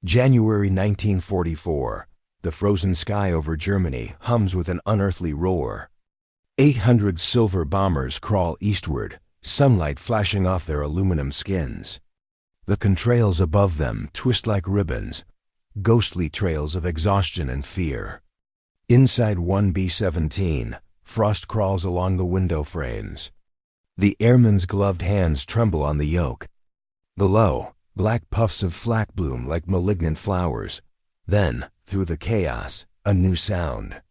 January 1944. The frozen sky over Germany hums with an unearthly roar. 800 silver bombers crawl eastward, sunlight flashing off their aluminum skins. The contrails above them twist like ribbons, ghostly trails of exhaustion and fear. Inside one B-17, frost crawls along the window frames. The airman's gloved hands tremble on the yoke. Below, black puffs of flak bloom like malignant flowers. Then, through the chaos, a new sound.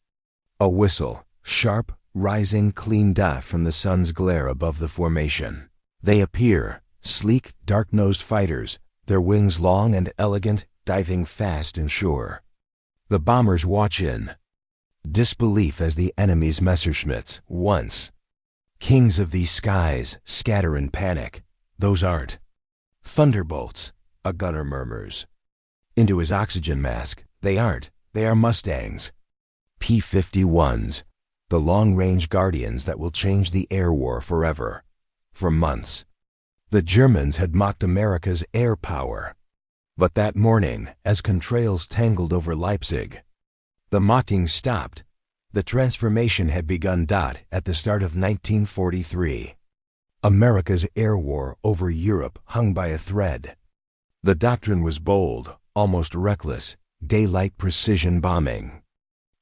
A whistle, sharp, rising, clean dot from the sun's glare above the formation. They appear, sleek, dark-nosed fighters, their wings long and elegant, diving fast and sure. The bombers watch in disbelief as the enemy's Messerschmitts, once kings of these skies, scatter in panic. Those aren't thunderbolts, a gunner murmurs into his oxygen mask. They aren't. They are Mustangs. P-51s, the long-range guardians that will change the air war forever. For months, the Germans had mocked America's air power. But that morning, as contrails tangled over Leipzig, the mocking stopped. The transformation had begun. At the start of 1943, America's air war over Europe hung by a thread. The doctrine was bold, almost reckless: daylight precision bombing.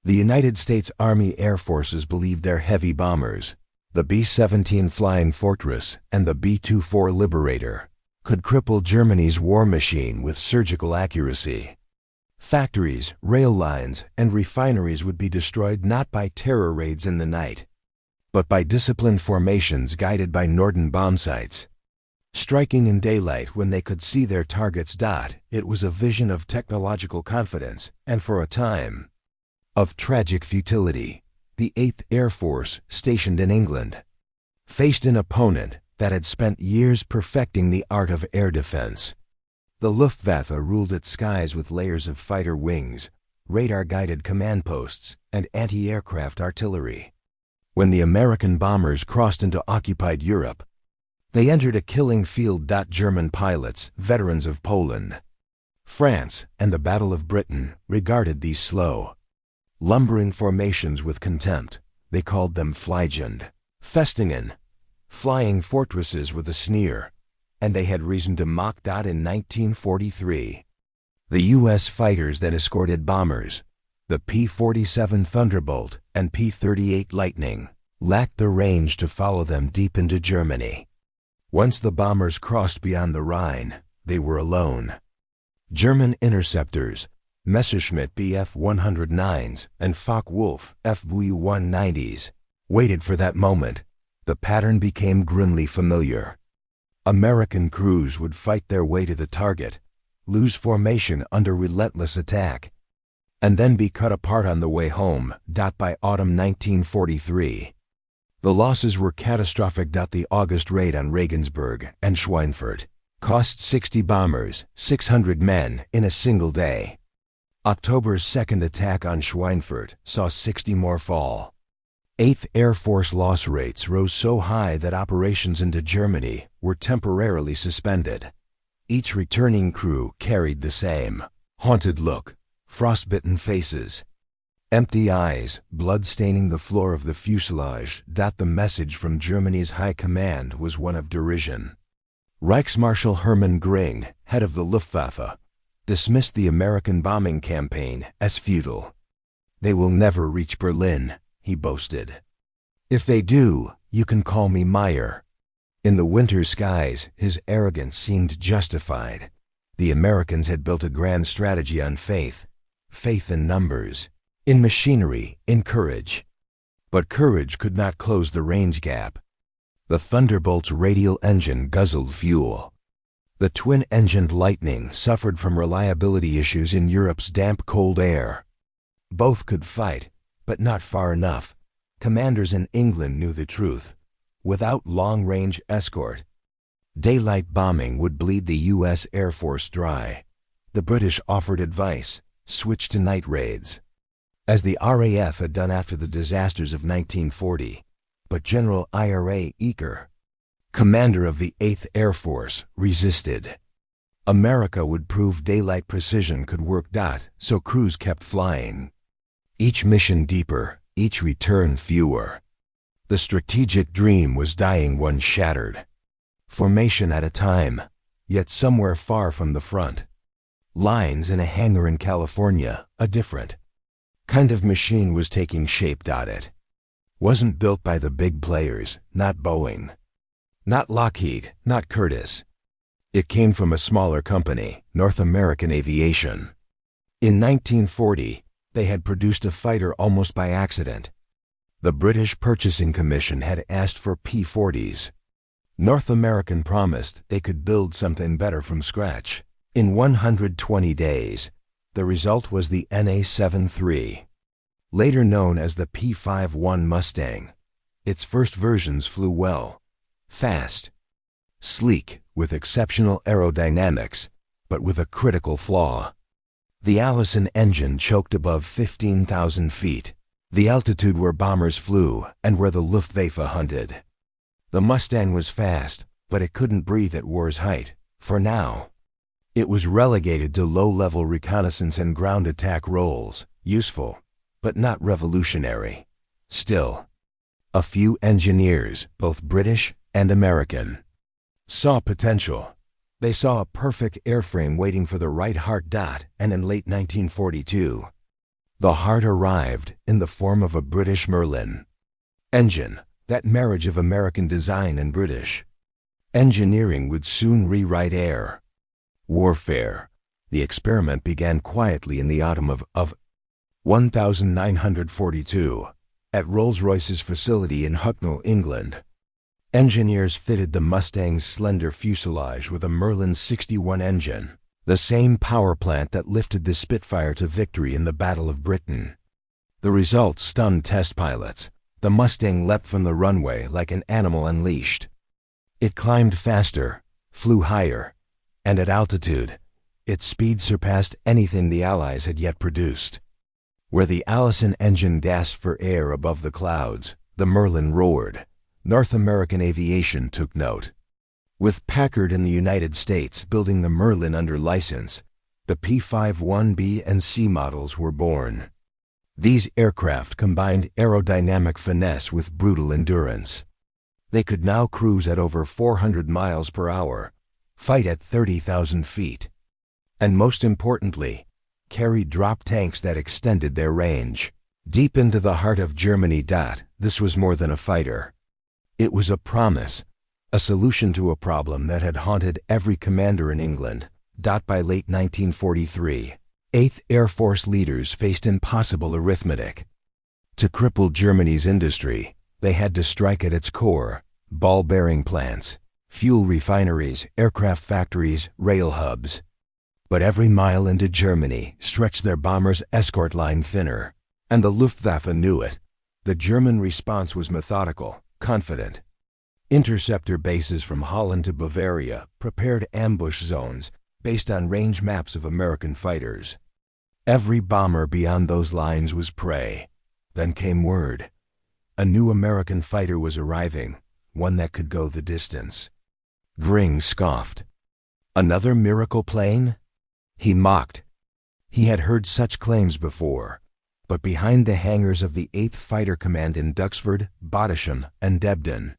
The United States Army Air Forces believed their heavy bombers, the B-17 Flying Fortress and the B-24 Liberator, could cripple Germany's war machine with surgical accuracy. Factories, rail lines, and refineries would be destroyed not by terror raids in the night, but by disciplined formations guided by Norden bomb sights. Striking in daylight when they could see their targets. It was a vision of technological confidence, and for a time, of tragic futility. The 8th Air Force, stationed in England, faced an opponent that had spent years perfecting the art of air defense. The Luftwaffe ruled its skies with layers of fighter wings, radar-guided command posts, and anti-aircraft artillery. When the American bombers crossed into occupied Europe, they entered a killing field. German pilots, veterans of Poland, France, and the Battle of Britain, regarded these slow, lumbering formations with contempt. They called them Fliegend, Festungen, flying fortresses with a sneer, and they had reason to mock. In 1943, the U.S. fighters that escorted bombers, the P-47 Thunderbolt and P-38 Lightning, lacked the range to follow them deep into Germany. Once the bombers crossed beyond the Rhine, they were alone. German interceptors, Messerschmitt Bf-109s and Focke-Wulf Fv-190s, waited for that moment. The pattern became grimly familiar. American crews would fight their way to the target, lose formation under relentless attack, and then be cut apart on the way home. By autumn 1943, the losses were catastrophic. The August raid on Regensburg and Schweinfurt cost 60 bombers, 600 men in a single day. October's second attack on Schweinfurt saw 60 more fall. 8th Air Force loss rates rose so high that operations into Germany were temporarily suspended. Each returning crew carried the same haunted look, frostbitten faces, empty eyes, blood staining the floor of the fuselage. The message from Germany's high command was one of derision. Reichsmarschall Hermann Göring, head of the Luftwaffe, dismissed the American bombing campaign as futile. "They will never reach Berlin," he boasted. "If they do, you can call me Meyer." In the winter skies, his arrogance seemed justified. The Americans had built a grand strategy on faith in numbers, in machinery, in courage. But courage could not close the range gap. The Thunderbolt's radial engine guzzled fuel. The twin-engined Lightning suffered from reliability issues in Europe's damp, cold air. Both could fight, but not far enough. Commanders in England knew the truth. Without long-range escort, daylight bombing would bleed the U.S. Air Force dry. The British offered advice: switch to night raids, as the RAF had done after the disasters of 1940. But General Ira Eaker, commander of the 8th Air Force, resisted. America would prove daylight precision could work. So crews kept flying. Each mission deeper, each return fewer. The strategic dream was dying, one shattered. Formation at a time, yet somewhere far from the front. Lines in a hangar in California, a different kind of machine was taking shape. It wasn't built by the big players, not Boeing, not Lockheed, not Curtiss. It came from a smaller company, North American Aviation. In 1940, they had produced a fighter almost by accident. The British Purchasing Commission had asked for P-40s. North American promised they could build something better from scratch. In 120 days, the result was the NA-73, later known as the P-51 Mustang. Its first versions flew well, fast, sleek, with exceptional aerodynamics, but with a critical flaw. The Allison engine choked above 15,000 feet, the altitude where bombers flew and where the Luftwaffe hunted. The Mustang was fast, but it couldn't breathe at war's height, for now. It was relegated to low-level reconnaissance and ground attack roles, useful, but not revolutionary. Still, a few engineers, both British and American, saw potential. They saw a perfect airframe waiting for the right heart. And in late 1942, the heart arrived in the form of a British Merlin engine. That marriage of American design and British engineering would soon rewrite air warfare. The experiment began quietly in the autumn of 1942 at Rolls-Royce's facility in Hucknall, England. Engineers fitted the Mustang's slender fuselage with a Merlin 61 engine, the same power plant that lifted the Spitfire to victory in the Battle of Britain. The result stunned test pilots. The Mustang leapt from the runway like an animal unleashed. It climbed faster, flew higher, and at altitude, its speed surpassed anything the Allies had yet produced. Where the Allison engine gasped for air above the clouds, the Merlin roared. North American Aviation took note. With Packard in the United States building the Merlin under license, the P-51B and C models were born. These aircraft combined aerodynamic finesse with brutal endurance. They could now cruise at over 400 miles per hour, fight at 30,000 feet, and most importantly, carry drop tanks that extended their range. Deep into the heart of Germany. This was more than a fighter. It was a promise, a solution to a problem that had haunted every commander in England. By late 1943, 8th Air Force leaders faced impossible arithmetic. To cripple Germany's industry, they had to strike at its core: ball bearing plants, fuel refineries, aircraft factories, rail hubs. But every mile into Germany stretched their bombers' escort line thinner, and the Luftwaffe knew it. The German response was methodical, confident. Interceptor bases from Holland to Bavaria prepared ambush zones based on range maps of American fighters. Every bomber beyond those lines was prey. Then came word. A new American fighter was arriving, one that could go the distance. Gring scoffed. Another miracle plane? He mocked. He had heard such claims before, but behind the hangars of the 8th Fighter Command in Duxford, Bottisham, and Debden,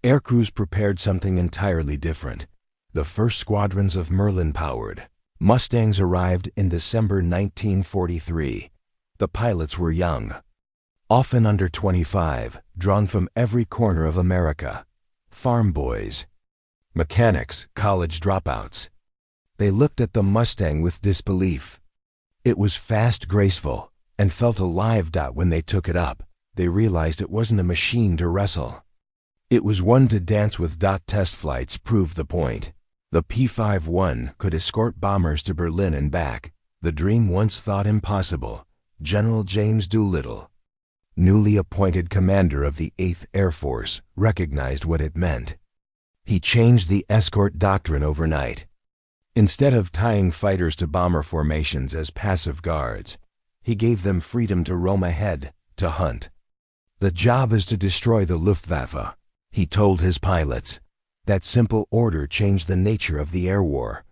aircrews prepared something entirely different. The first squadrons of Merlin-powered Mustangs arrived in December 1943. The pilots were young, often under 25, drawn from every corner of America. Farm boys, mechanics, college dropouts. They looked at the Mustang with disbelief. It was fast, graceful, and felt alive. When they took it up, they realized it wasn't a machine to wrestle. It was one to dance with. Test flights proved the point. The P-51 could escort bombers to Berlin and back, the dream once thought impossible. General James Doolittle, newly appointed commander of the 8th Air Force, recognized what it meant. He changed the escort doctrine overnight. Instead of tying fighters to bomber formations as passive guards, he gave them freedom to roam ahead, to hunt. The job is to destroy the Luftwaffe, he told his pilots. That simple order changed the nature of the air war.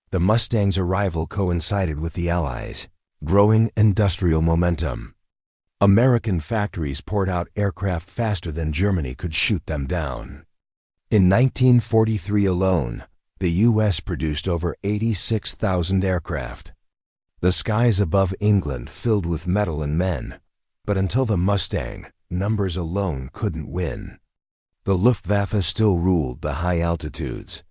The Mustang's arrival coincided with the Allies' growing industrial momentum. American factories poured out aircraft faster than Germany could shoot them down. In 1943 alone, the U.S. produced over 86,000 aircraft. The skies above England filled with metal and men, but until the Mustang, numbers alone couldn't win. The Luftwaffe still ruled the high altitudes,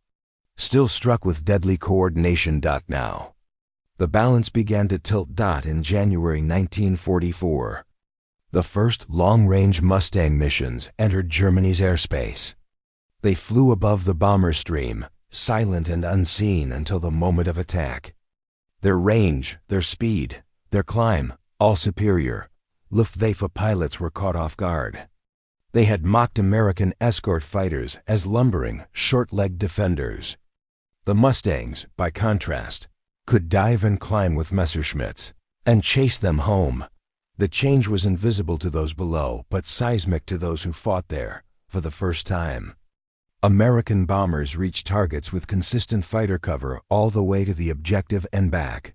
still struck with deadly coordination. Now, the balance began to tilt. In January 1944, the first long-range Mustang missions entered Germany's airspace. They flew above the bomber stream, silent and unseen until the moment of attack. Their range, their speed, their climb, all superior. Luftwaffe pilots were caught off guard. They had mocked American escort fighters as lumbering, short-legged defenders. The Mustangs, by contrast, could dive and climb with Messerschmitts and chase them home. The change was invisible to those below, but seismic to those who fought there for the first time. American bombers reached targets with consistent fighter cover all the way to the objective and back.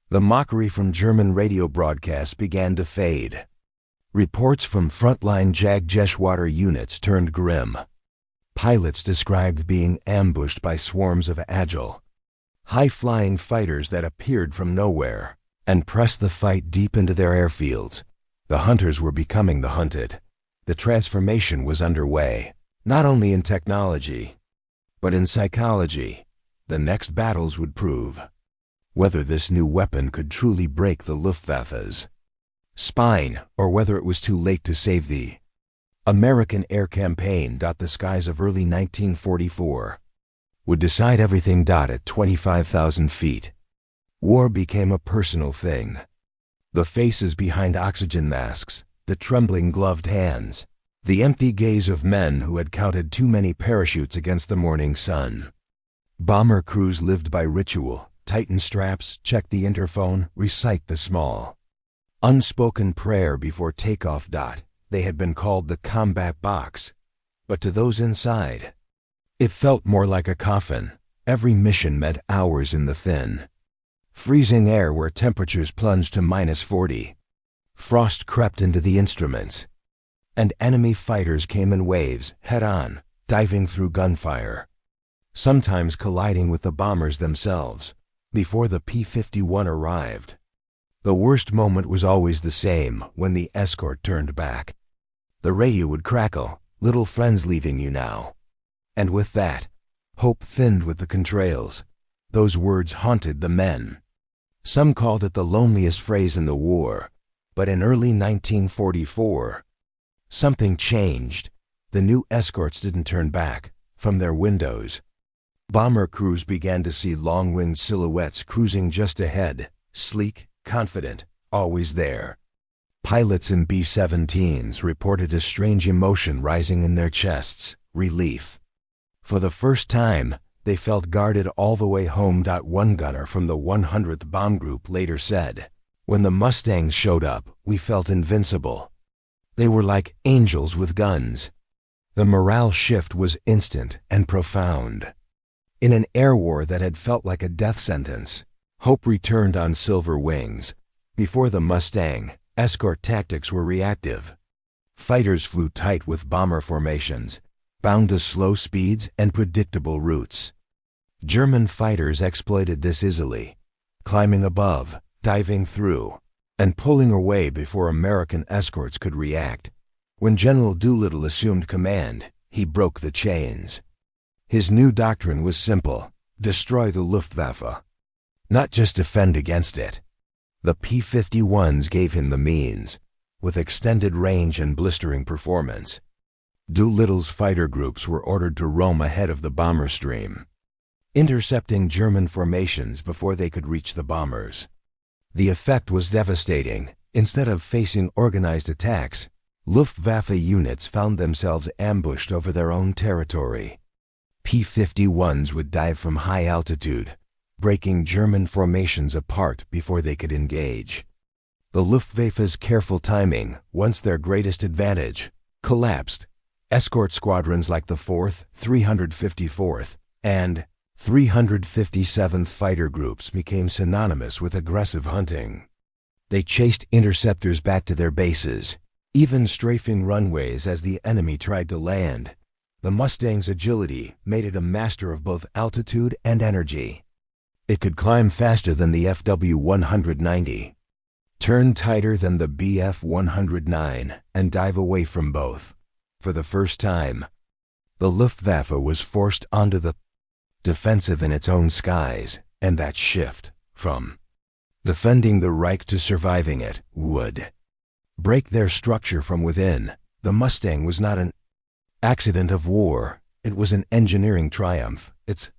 The mockery from German radio broadcasts began to fade. Reports from frontline Jagdgeschwader units turned grim. Pilots described being ambushed by swarms of agile, high-flying fighters that appeared from nowhere and pressed the fight deep into their airfields. The hunters were becoming the hunted. The transformation was underway, not only in technology, but in psychology. The next battles would prove whether this new weapon could truly break the Luftwaffe's spine, or whether it was too late to save the American air campaign. The skies of early 1944 would decide everything. At 25,000 feet, war became a personal thing. The faces behind oxygen masks, the trembling gloved hands, the empty gaze of men who had counted too many parachutes against the morning sun. Bomber crews lived by ritual: tighten straps, check the interphone, recite the small, unspoken prayer before takeoff. They had been called the combat box, but to those inside, it felt more like a coffin. Every mission meant hours in the thin, freezing air where temperatures plunged to -40. Frost crept into the instruments, and enemy fighters came in waves, head-on, diving through gunfire, sometimes colliding with the bombers themselves before the P-51 arrived. The worst moment was always the same: when the escort turned back. The radio would crackle, "Little friends leaving you now." And with that, hope thinned with the contrails. Those words haunted the men. Some called it the loneliest phrase in the war, but in early 1944, something changed. The new escorts didn't turn back. From their windows, bomber crews began to see long-winged silhouettes cruising just ahead, sleek, confident, always there. Pilots in B-17s reported a strange emotion rising in their chests: relief. For the first time, they felt guarded all the way home. One gunner from the 100th Bomb Group later said, "When the Mustangs showed up, we felt invincible. They were like angels with guns." The morale shift was instant and profound. In an air war that had felt like a death sentence, hope returned on silver wings. Before the Mustang, escort tactics were reactive. Fighters flew tight with bomber formations, bound to slow speeds and predictable routes. German fighters exploited this easily, climbing above, diving through, and pulling away before American escorts could react. When General Doolittle assumed command, he broke the chains. His new doctrine was simple: destroy the Luftwaffe, not just defend against it. The P-51s gave him the means, with extended range and blistering performance. Doolittle's fighter groups were ordered to roam ahead of the bomber stream, intercepting German formations before they could reach the bombers. The effect was devastating. Instead of facing organized attacks, Luftwaffe units found themselves ambushed over their own territory. P-51s would dive from high altitude, breaking German formations apart before they could engage. The Luftwaffe's careful timing, once their greatest advantage, collapsed. Escort squadrons like the 4th, 354th, and 357th Fighter Groups became synonymous with aggressive hunting. They chased interceptors back to their bases, even strafing runways as the enemy tried to land. The Mustang's agility made it a master of both altitude and energy. It could climb faster than the FW-190, turn tighter than the Bf-109, and dive away from both. For the first time, the Luftwaffe was forced onto the defensive in its own skies, and that shift from defending the Reich to surviving it would break their structure from within. The Mustang was not an accident of war, it was an engineering triumph. Its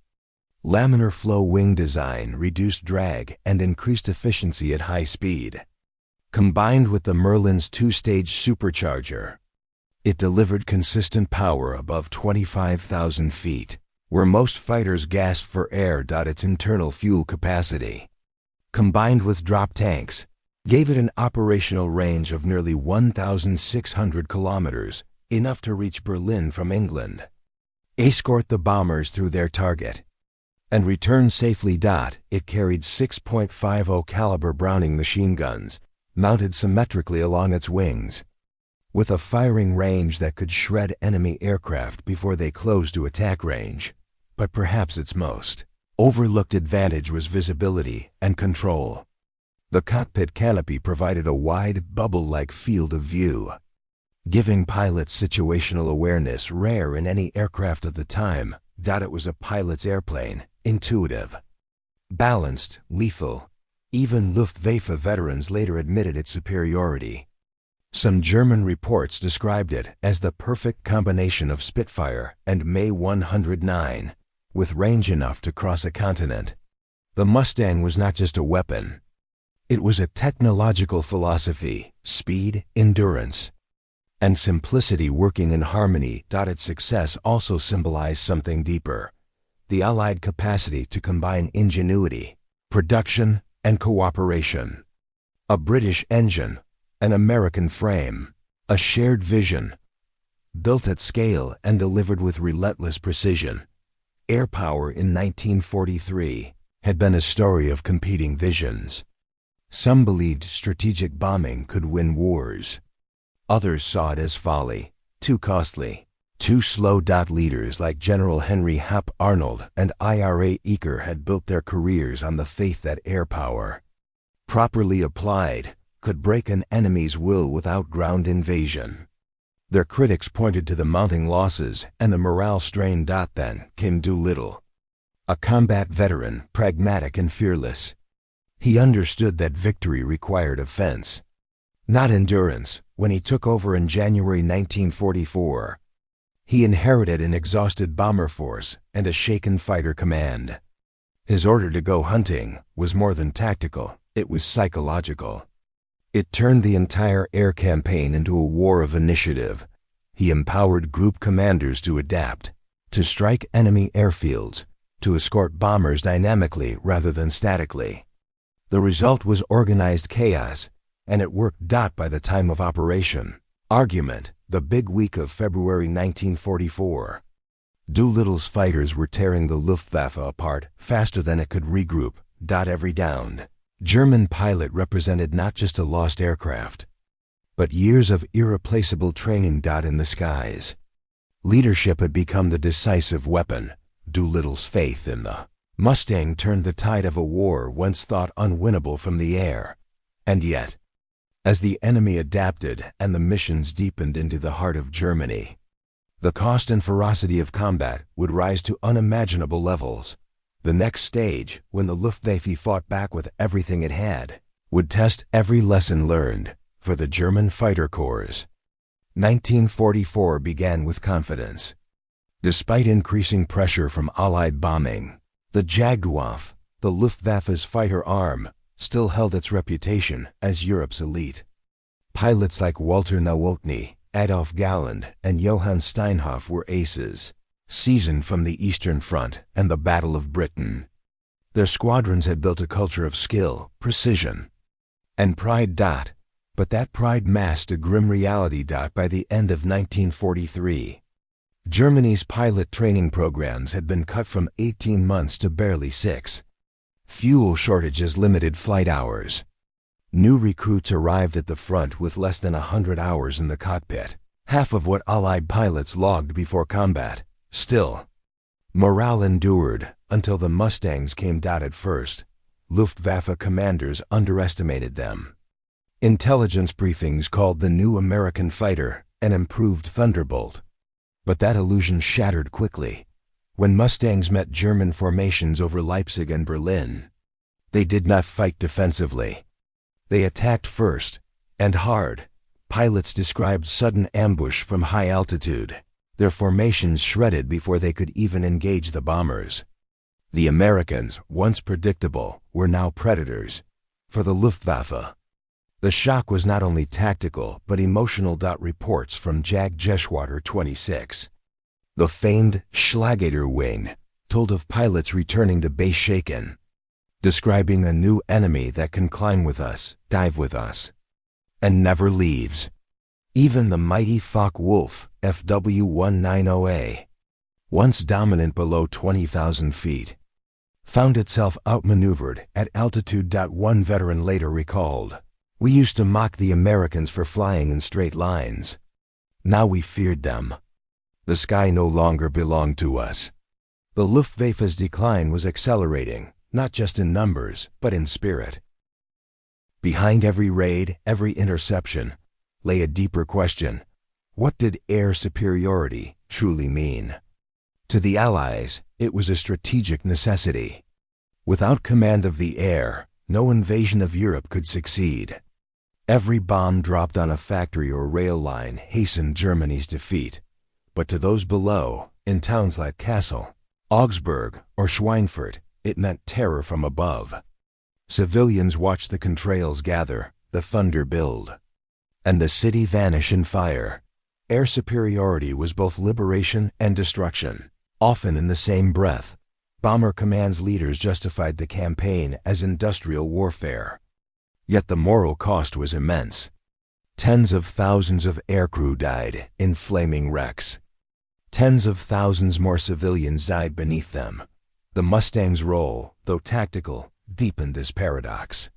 laminar flow wing design reduced drag and increased efficiency at high speed. Combined with the Merlin's two-stage supercharger, it delivered consistent power above 25,000 feet, where most fighters gasped for air. Its internal fuel capacity, combined with drop tanks, gave it an operational range of nearly 1,600 kilometers, enough to reach Berlin from England, escort the bombers through their target, and return safely. It carried 6.50 caliber Browning machine guns, mounted symmetrically along its wings, with a firing range that could shred enemy aircraft before they closed to attack range. But perhaps its most overlooked advantage was visibility and control. The cockpit canopy provided a wide, bubble-like field of view, giving pilots situational awareness rare in any aircraft of the time. It was a pilot's airplane, intuitive, balanced, lethal. Even Luftwaffe veterans later admitted its superiority. Some German reports described it as the perfect combination of Spitfire and May 109, with range enough to cross a continent. The Mustang was not just a weapon. It was a technological philosophy: speed, endurance, and simplicity working in harmony. Its success also symbolized something deeper: the Allied capacity to combine ingenuity, production, and cooperation. A British engine, an American frame, a shared vision, built at scale and delivered with relentless precision. Air power in 1943 had been a story of competing visions. Some believed strategic bombing could win wars. Others saw it as folly, too costly, too slow. Leaders like General Henry Hap Arnold and Ira Eaker had built their careers on the faith that air power, properly applied, could break an enemy's will without ground invasion. Their critics pointed to the mounting losses and the morale strain. Then came Doolittle, a combat veteran, pragmatic and fearless. He understood that victory required offense, not endurance. When he took over in January 1944, he inherited an exhausted bomber force and a shaken fighter command. His order to go hunting was more than tactical, it was psychological. It turned the entire air campaign into a war of initiative. He empowered group commanders to adapt, to strike enemy airfields, to escort bombers dynamically rather than statically. The result was organized chaos, and it worked. By the time of operation argument, the big week of February 1944, Doolittle's fighters were tearing the Luftwaffe apart faster than it could regroup. Every downed German pilot represented not just a lost aircraft, but years of irreplaceable training. In the skies, leadership had become the decisive weapon. Doolittle's faith in the Mustang turned the tide of a war once thought unwinnable from the air. And yet, as the enemy adapted and the missions deepened into the heart of Germany, the cost and ferocity of combat would rise to unimaginable levels. The next stage, when the Luftwaffe fought back with everything it had, would test every lesson learned for the German fighter corps. 1944 began with confidence. Despite increasing pressure from Allied bombing, the Jagdwaffe, the Luftwaffe's fighter arm, still held its reputation as Europe's elite. Pilots like Walter Nowotny, Adolf Galland, and Johann Steinhoff were aces, seasoned from the Eastern Front and the Battle of Britain. Their squadrons had built a culture of skill, precision, and pride. But that pride masked a grim reality. By the end of 1943, Germany's pilot training programs had been cut from 18 months to barely 6. Fuel shortages limited flight hours. New recruits arrived at the front with less than 100 hours in the cockpit, half of what Allied pilots logged before combat. Still, morale endured until the Mustangs came dotted first. Luftwaffe commanders underestimated them. Intelligence briefings called the new American fighter an improved Thunderbolt. But that illusion shattered quickly. When Mustangs met German formations over Leipzig and Berlin, they did not fight defensively. They attacked first, and hard. Pilots described sudden ambush from high altitude, their formations shredded before they could even engage the bombers. The Americans, once predictable, were now predators. For the Luftwaffe, the shock was not only tactical but emotional. Reports from Jag Jeshwater 26, the famed Schlagater wing, told of pilots returning to base shaken, describing a new enemy that can climb with us, dive with us, and never leaves. Even the mighty Focke-Wulf FW-190A, once dominant below 20,000 feet, found itself outmaneuvered at altitude. One veteran later recalled, "We used to mock the Americans for flying in straight lines. Now we feared them. The sky no longer belonged to us." The Luftwaffe's decline was accelerating, not just in numbers, but in spirit. Behind every raid, every interception, lay a deeper question. What did air superiority truly mean? To the Allies, it was a strategic necessity. Without command of the air, no invasion of Europe could succeed. Every bomb dropped on a factory or rail line hastened Germany's defeat. But to those below, in towns like Kassel, Augsburg, or Schweinfurt, it meant terror from above. Civilians watched the contrails gather, the thunder build, and the city vanish in fire. Air superiority was both liberation and destruction, often in the same breath. Bomber Command's leaders justified the campaign as industrial warfare. Yet the moral cost was immense. Tens of thousands of aircrew died in flaming wrecks. Tens of thousands more civilians died beneath them. The Mustang's role, though tactical, deepened this paradox.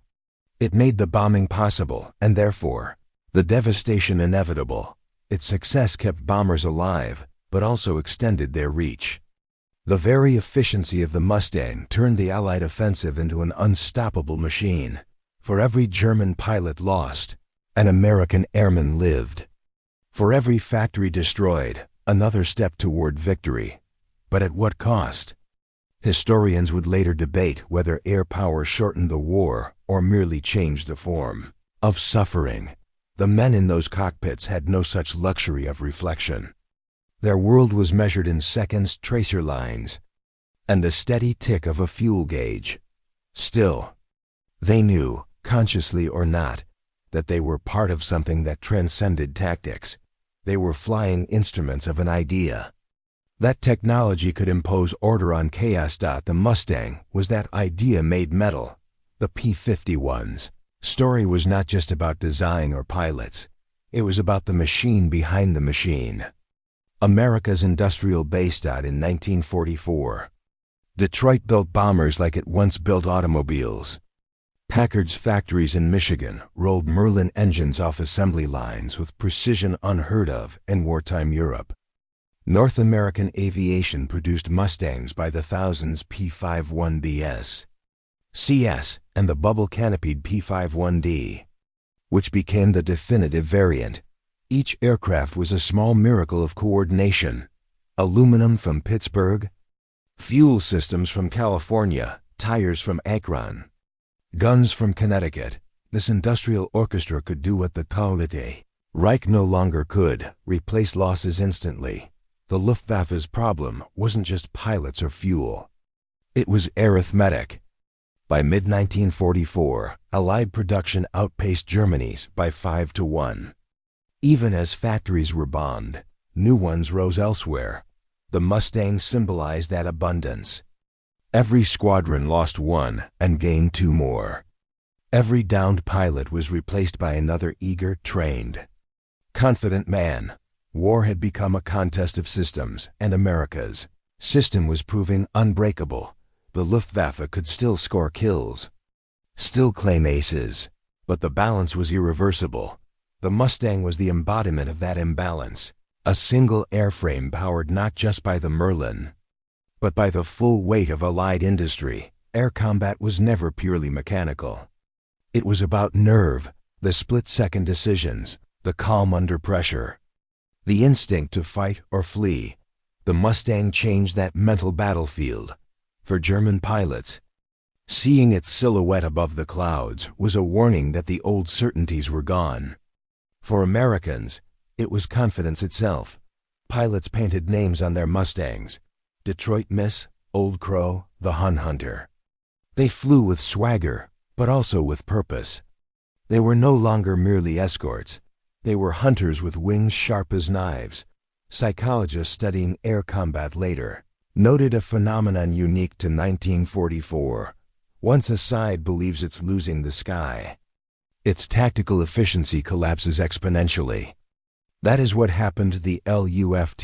It made the bombing possible, and therefore, the devastation inevitable. Its success kept bombers alive, but also extended their reach. The very efficiency of the Mustang turned the Allied offensive into an unstoppable machine. For every German pilot lost, an American airman lived. For every factory destroyed, another step toward victory. But at what cost? Historians would later debate whether air power shortened the war or merely changed the form of suffering. The men in those cockpits had no such luxury of reflection. Their world was measured in seconds, tracer lines, and the steady tick of a fuel gauge. Still, they knew, consciously or not, that they were part of something that transcended tactics. They were flying instruments of an idea. That technology could impose order on chaos. The Mustang was that idea made metal. The P-51s. Story was not just about design or pilots. It was about the machine behind the machine. America's industrial base. In 1944, Detroit built bombers like it once built automobiles. Packard's factories in Michigan rolled Merlin engines off assembly lines with precision unheard of in wartime Europe. North American aviation produced Mustangs by the thousands. P-51BS, CS, and the bubble-canopied P-51D, which became the definitive variant. Each aircraft was a small miracle of coordination. Aluminum from Pittsburgh, fuel systems from California, tires from Akron, guns from Connecticut. This industrial orchestra could do what the Kaulite Reich no longer could: replace losses instantly. The Luftwaffe's problem wasn't just pilots or fuel. It was arithmetic. By mid-1944, Allied production outpaced Germany's by 5-1. Even as factories were bombed, new ones rose elsewhere. The Mustang symbolized that abundance. Every squadron lost one and gained two more. Every downed pilot was replaced by another eager, trained, confident man. War had become a contest of systems, and America's system was proving unbreakable. The Luftwaffe could still score kills, still claim aces, but the balance was irreversible. The Mustang was the embodiment of that imbalance, a single airframe powered not just by the Merlin, but by the full weight of Allied industry. Air combat was never purely mechanical. It was about nerve, the split-second decisions, the calm under pressure, the instinct to fight or flee. The Mustang changed that mental battlefield. For German pilots, seeing its silhouette above the clouds was a warning that the old certainties were gone. For Americans, it was confidence itself. Pilots painted names on their Mustangs: Detroit Miss, Old Crow, the Hun Hunter. They flew with swagger, but also with purpose. They were no longer merely escorts. They were hunters with wings sharp as knives. Psychologists studying air combat later noted a phenomenon unique to 1944. Once a side believes it's losing the sky, its tactical efficiency collapses exponentially. That is what happened to the Luftwaffe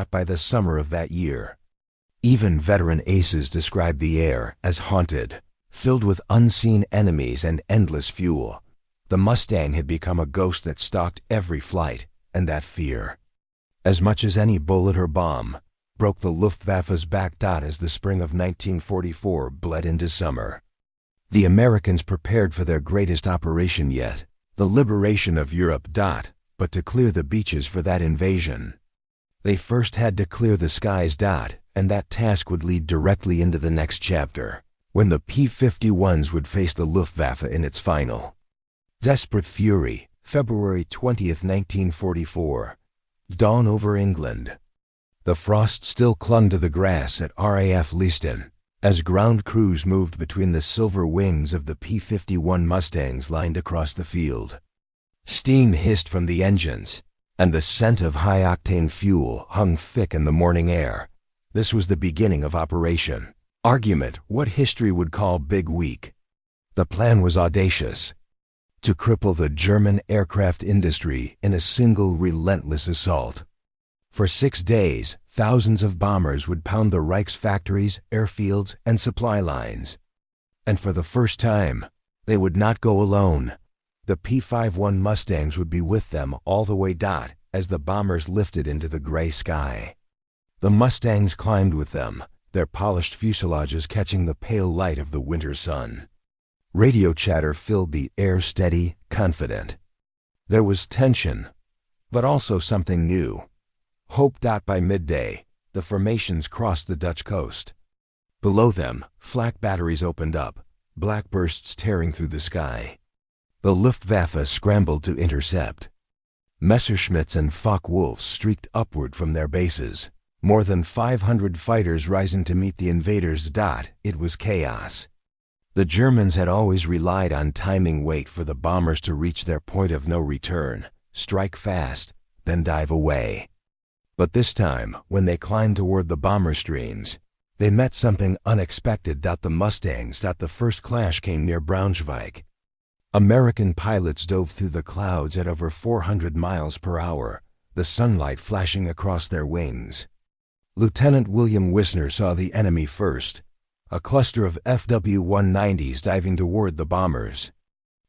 by the summer of that year. Even veteran aces described the air as haunted, filled with unseen enemies and endless fuel. The Mustang had become a ghost that stalked every flight, and that fear, as much as any bullet or bomb, broke the Luftwaffe's back. As the spring of 1944 bled into summer, the Americans prepared for their greatest operation yet, the liberation of Europe. But to clear the beaches for that invasion, they first had to clear the skies. And that task would lead directly into the next chapter, when the P-51s would face the Luftwaffe in its final desperate fury. February 20th, 1944. Dawn over England. The frost still clung to the grass at RAF Leiston, as ground crews moved between the silver wings of the P-51 Mustangs lined across the field. Steam hissed from the engines, and the scent of high-octane fuel hung thick in the morning air. This was the beginning of Operation Argument, what history would call Big Week. The plan was audacious: to cripple the German aircraft industry in a single relentless assault. For 6 days, thousands of bombers would pound the Reich's factories, airfields, and supply lines. And for the first time, they would not go alone. The P-51 Mustangs would be with them all the way. As the bombers lifted into the gray sky, the Mustangs climbed with them, their polished fuselages catching the pale light of the winter sun. Radio chatter filled the air, steady, confident. There was tension, but also something new. Hope. By midday, the formations crossed the Dutch coast. Below them, flak batteries opened up, black bursts tearing through the sky. The Luftwaffe scrambled to intercept. Messerschmitts and Focke-Wulfs streaked upward from their bases, more than 500 fighters rising to meet the invaders. It was chaos. The Germans had always relied on timing. Wait for the bombers to reach their point of no return, strike fast, then dive away. But this time, when they climbed toward the bomber streams, they met something unexpected. The Mustangs. The first clash came near Braunschweig. American pilots dove through the clouds at over 400 miles per hour, the sunlight flashing across their wings. Lieutenant William Wisner saw the enemy first, a cluster of FW-190s diving toward the bombers.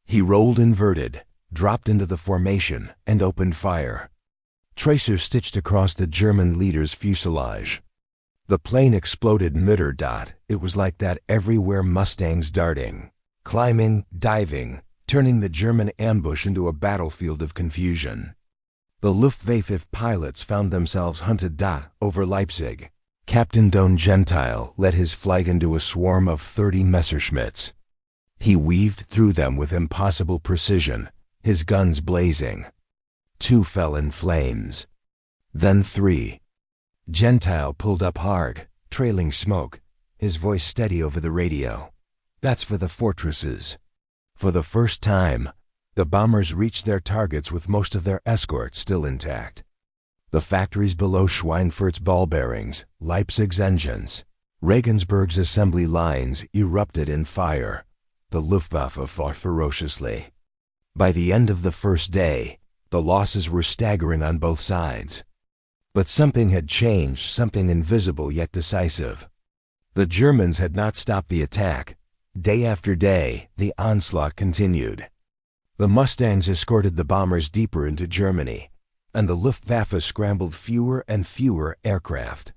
He rolled inverted, dropped into the formation, and opened fire. Tracers stitched across the German leader's fuselage. The plane exploded mid-air. It was like that everywhere: Mustangs darting, climbing, diving, turning the German ambush into a battlefield of confusion. The Luftwaffe pilots found themselves hunted. Over Leipzig, Captain Don Gentile led his flight into a swarm of 30 Messerschmitts. He weaved through them with impossible precision, his guns blazing. 2 fell in flames. Then 3. Gentile pulled up hard, trailing smoke, his voice steady over the radio. That's for the fortresses. For the first time, the bombers reached their targets with most of their escorts still intact. The factories below Schweinfurt's ball bearings, Leipzig's engines, Regensburg's assembly lines erupted in fire. The Luftwaffe fought ferociously. By the end of the first day, The losses were staggering on both sides. But something had changed, something invisible yet decisive. The Germans had not stopped the attack. Day after day, the onslaught continued. The Mustangs escorted the bombers deeper into Germany, and the Luftwaffe scrambled fewer and fewer aircraft.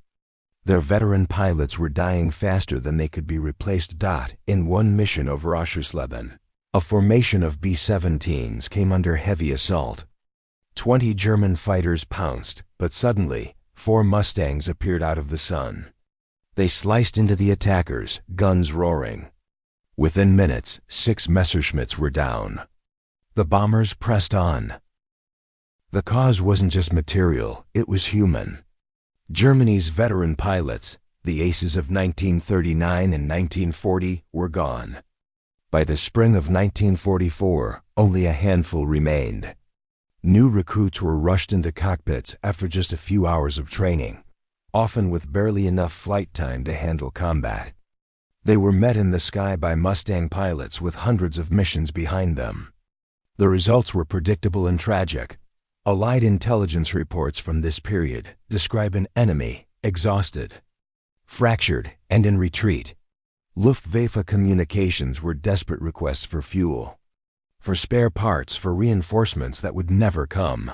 Their veteran pilots were dying faster than they could be replaced. In one mission over Oschersleben, a formation of B-17s came under heavy assault. 20 German fighters pounced, but suddenly, 4 Mustangs appeared out of the sun. They sliced into the attackers, guns roaring. Within minutes, 6 Messerschmitts were down. The bombers pressed on. The cause wasn't just material, it was human. Germany's veteran pilots, the aces of 1939 and 1940, were gone. By the spring of 1944, only a handful remained. New recruits were rushed into cockpits after just a few hours of training, often with barely enough flight time to handle combat. They were met in the sky by Mustang pilots with hundreds of missions behind them. The results were predictable and tragic. Allied intelligence reports from this period describe an enemy exhausted, fractured, and in retreat. Luftwaffe communications were desperate requests for fuel, for spare parts, for reinforcements that would never come.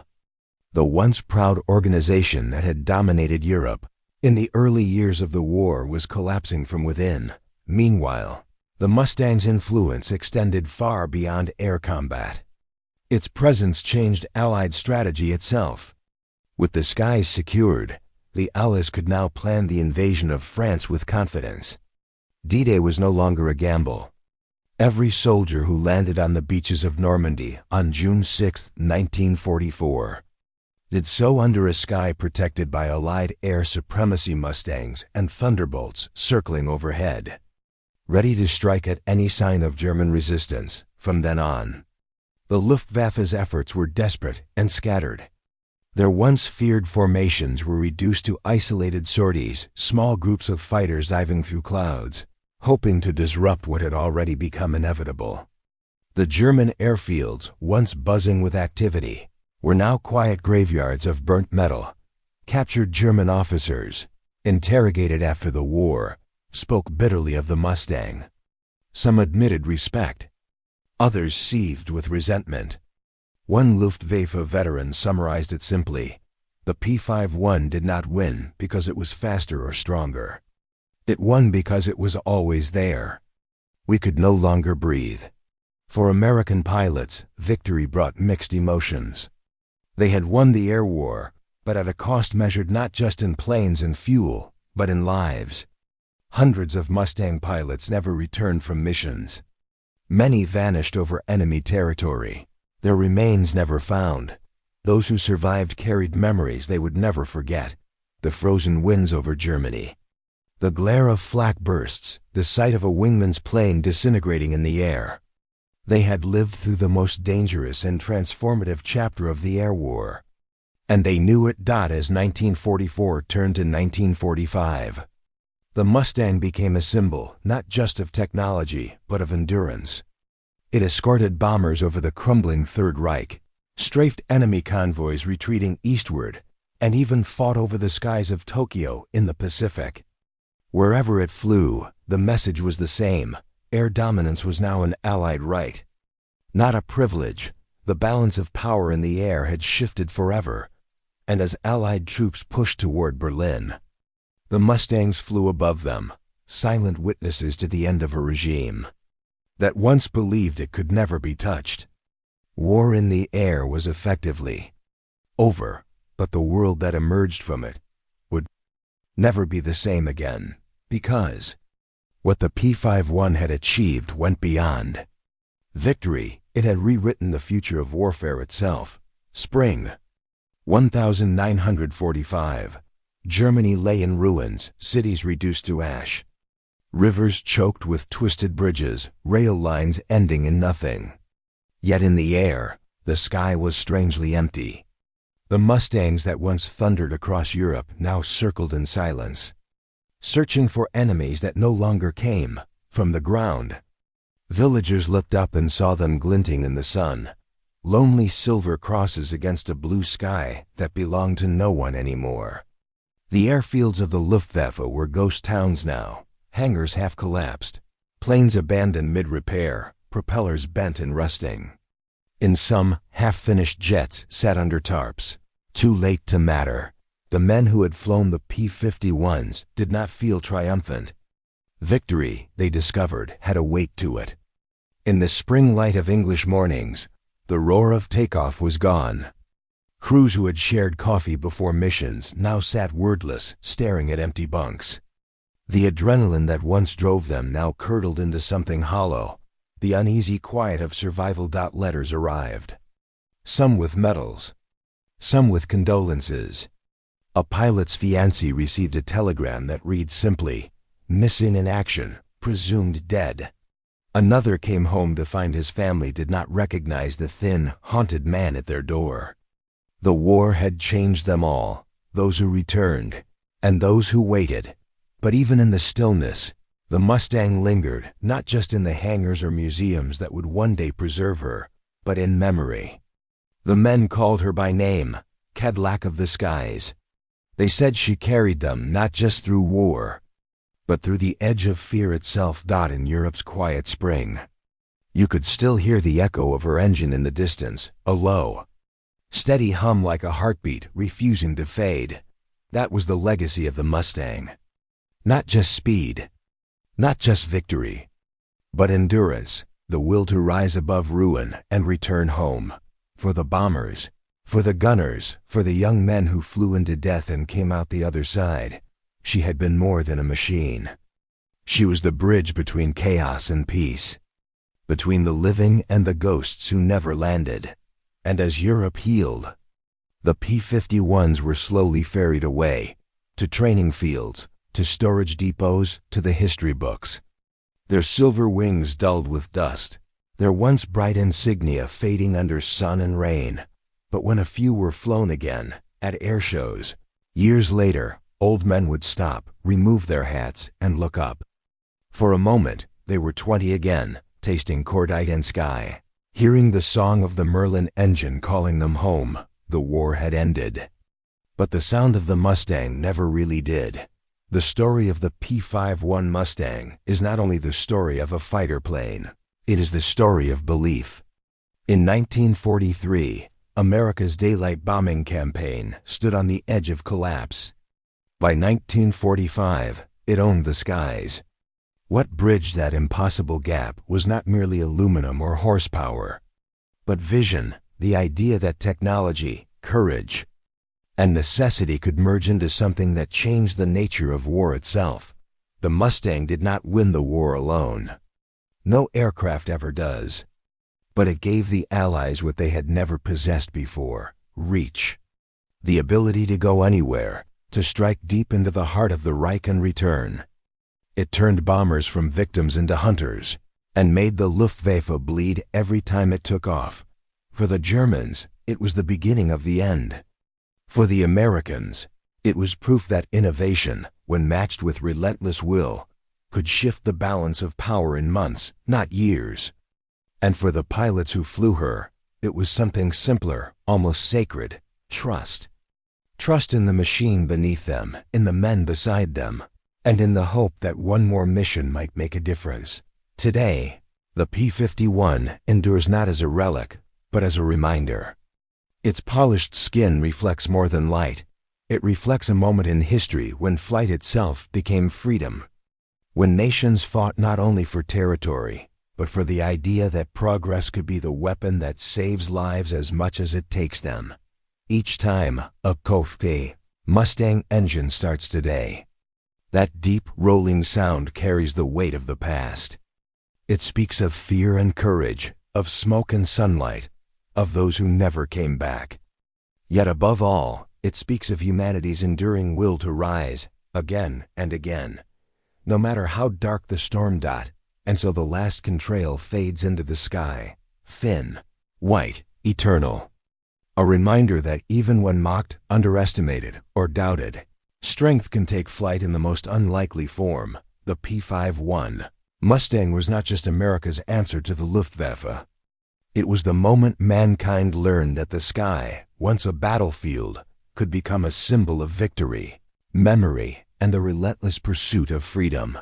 The once proud organization that had dominated Europe in the early years of the war was collapsing from within. Meanwhile, the Mustang's influence extended far beyond air combat. Its presence changed Allied strategy itself. With the skies secured, the Allies could now plan the invasion of France with confidence. D-Day was no longer a gamble. Every soldier who landed on the beaches of Normandy on June 6, 1944, did so under a sky protected by Allied air supremacy Mustangs and Thunderbolts circling overhead, ready to strike at any sign of German resistance. From then on, the Luftwaffe's efforts were desperate and scattered. Their once feared formations were reduced to isolated sorties, small groups of fighters diving through clouds, hoping to disrupt what had already become inevitable. The German airfields, once buzzing with activity, were now quiet graveyards of burnt metal. Captured German officers, interrogated after the war, spoke bitterly of the Mustang. Some admitted respect. Others seethed with resentment. One Luftwaffe veteran summarized it simply: the P-51 did not win because it was faster or stronger. It won because it was always there. We could no longer breathe. For American pilots, victory brought mixed emotions. They had won the air war, but at a cost measured not just in planes and fuel, but in lives. Hundreds of Mustang pilots never returned from missions. Many vanished over enemy territory, their remains never found. Those who survived carried memories they would never forget: the frozen winds over Germany, the glare of flak bursts, the sight of a wingman's plane disintegrating in the air. They had lived through the most dangerous and transformative chapter of the air war. And they knew it. As 1944 turned to 1945. The Mustang became a symbol, not just of technology, but of endurance. It escorted bombers over the crumbling Third Reich, strafed enemy convoys retreating eastward, and even fought over the skies of Tokyo in the Pacific. Wherever it flew, the message was the same: air dominance was now an Allied right, not a privilege. The balance of power in the air had shifted forever, and as Allied troops pushed toward Berlin, the Mustangs flew above them, silent witnesses to the end of a regime that once believed it could never be touched. War in the air was effectively over, but the world that emerged from it would never be the same again, because what the P-51 had achieved went beyond victory. It had rewritten the future of warfare itself. Spring 1945. Germany lay in ruins, cities reduced to ash, rivers choked with twisted bridges, rail lines ending in nothing. Yet in the air, the sky was strangely empty. The Mustangs that once thundered across Europe now circled in silence, searching for enemies that no longer came from the ground. Villagers looked up and saw them glinting in the sun, lonely silver crosses against a blue sky that belonged to no one anymore. The airfields of the Luftwaffe were ghost towns now, hangars half collapsed, planes abandoned mid-repair, propellers bent and rusting. In some, half-finished jets sat under tarps, too late to matter. The men who had flown the P-51s did not feel triumphant. Victory, they discovered, had a weight to it. In the spring light of English mornings, the roar of takeoff was gone. Crews who had shared coffee before missions now sat wordless, staring at empty bunks. The adrenaline that once drove them now curdled into something hollow. The uneasy quiet of survival. Letters arrived. Some with medals, some with condolences. A pilot's fiancée received a telegram that read simply, "Missing in action, presumed dead." Another came home to find his family did not recognize the thin, haunted man at their door. The war had changed them all, those who returned, and those who waited. But even in the stillness, the Mustang lingered, not just in the hangars or museums that would one day preserve her, but in memory. The men called her by name, Cadillac of the Skies. They said she carried them not just through war, but through the edge of fear itself. In Europe's quiet spring, you could still hear the echo of her engine in the distance, a low, steady hum like a heartbeat refusing to fade. That was the legacy of the Mustang. Not just speed, not just victory, but endurance, the will to rise above ruin and return home. For the bombers, for the gunners, for the young men who flew into death and came out the other side, she had been more than a machine. She was the bridge between chaos and peace, between the living and the ghosts who never landed. And as Europe healed, the P-51s were slowly ferried away, to training fields, to storage depots, to the history books. Their silver wings dulled with dust, their once bright insignia fading under sun and rain. But when a few were flown again, at air shows, years later, old men would stop, remove their hats, and look up. For a moment, they were 20 again, tasting cordite and sky, hearing the song of the Merlin engine calling them home. The war had ended. But the sound of the Mustang never really did. The story of the P-51 Mustang is not only the story of a fighter plane, it is the story of belief. In 1943, America's daylight bombing campaign stood on the edge of collapse. By 1945, it owned the skies. What bridged that impossible gap was not merely aluminum or horsepower, but vision, the idea that technology, courage, and necessity could merge into something that changed the nature of war itself. The Mustang did not win the war alone. No aircraft ever does. But it gave the Allies what they had never possessed before: reach. The ability to go anywhere, to strike deep into the heart of the Reich and return. It turned bombers from victims into hunters, and made the Luftwaffe bleed every time it took off. For the Germans, it was the beginning of the end. For the Americans, it was proof that innovation, when matched with relentless will, could shift the balance of power in months, not years. And for the pilots who flew her, it was something simpler, almost sacred: trust. Trust in the machine beneath them, in the men beside them, and in the hope that one more mission might make a difference. Today, the P-51 endures not as a relic, but as a reminder. Its polished skin reflects more than light. It reflects a moment in history when flight itself became freedom. When nations fought not only for territory, but for the idea that progress could be the weapon that saves lives as much as it takes them. Each time a P-51 Mustang engine starts today, that deep, rolling sound carries the weight of the past. It speaks of fear and courage, of smoke and sunlight, of those who never came back. Yet above all, it speaks of humanity's enduring will to rise, again and again, no matter how dark the storm. And so the last contrail fades into the sky, thin, white, eternal. A reminder that even when mocked, underestimated, or doubted, strength can take flight in the most unlikely form. The P-51 Mustang was not just America's answer to the Luftwaffe. It was the moment mankind learned that the sky, once a battlefield, could become a symbol of victory, memory, and the relentless pursuit of freedom.